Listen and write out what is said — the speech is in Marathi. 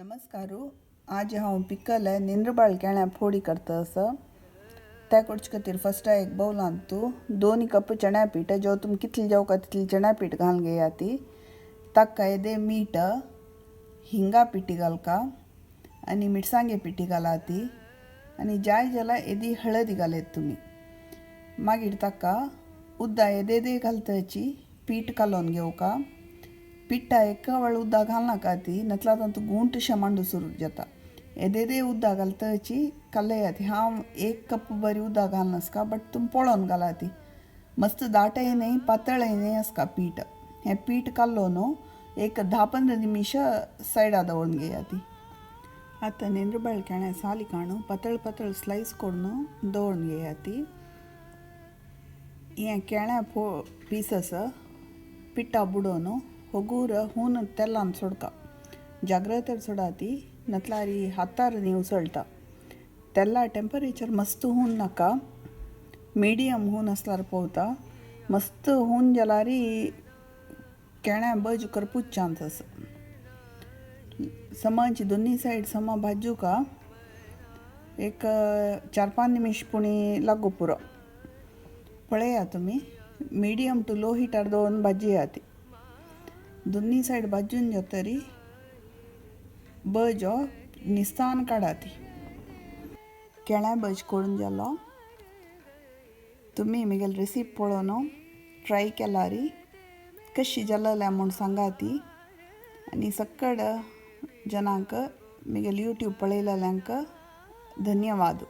नमस्कार। आज हांव पिकल निंद्रबाळ केळ्यां फोडी करता असं त्या करचे खातीर फर्स्ट एक बाउलांत तूं 2 कप चण्या पीठ जो तुम कितले जेवका तितले चण्या पीठ घालून घेया ती ताका येदे मीठ हिंगा पिठी घालका आनी मिरसांगे पिठी घाला ती आनी जाय जाल्यार येदी हळद घालेत तुमी मागीर ताका उद्दा येदे घालताची पीठ कालोवन घेवका पिठा एका वेळ उद्दा घालनाका ती नतला तू गुंट शेमांडू सुरू जाता येदे उद्दा घालताची कल्लयात हांव 1 कप बरी उद्दा घालनासका बट तुम पळोवन घाला ती मस्त दाटय न्ही पातळय न्ही आसका पीठ हें पीठ काल्लो न्हू एक 10-15 निमिष सायडा दवरून घेया ती आतां निंद्रबाळ केळ्या साली काणू पातळ स्लाइस करून दवरून घेया ती हें केळ्या पीसस पिठा बुडोवन होगूर हून तेलान सोडका जाग्रतेर सोडा ती नतलार हातार न्ही उसळटा तेल्ला टेंपरेचर मस्त हून नाका मिडियम हून आसल्यार पोवता मस्त हून जाल्यार केळ्या बज करपूच चान्स आसा समाची दोनी सायड समा भाजूका एक 4-5 निमिष पुणी लागू पुरो पळया तुमी मिडियम टू लो हिटार दवरून भाजया ती दोनी सायड भाजून जातरी बज निस्तान काडा ती केळ्या बज करून जालो तुमी म्हगेली रेसिपी पळोवन ट्राय केल्यार कशी जाल्या म्हूण सांगा ती आनी सक्कड जनांक म्हगेली यूट्यूब पळयलेल्यांक धन्यवाद।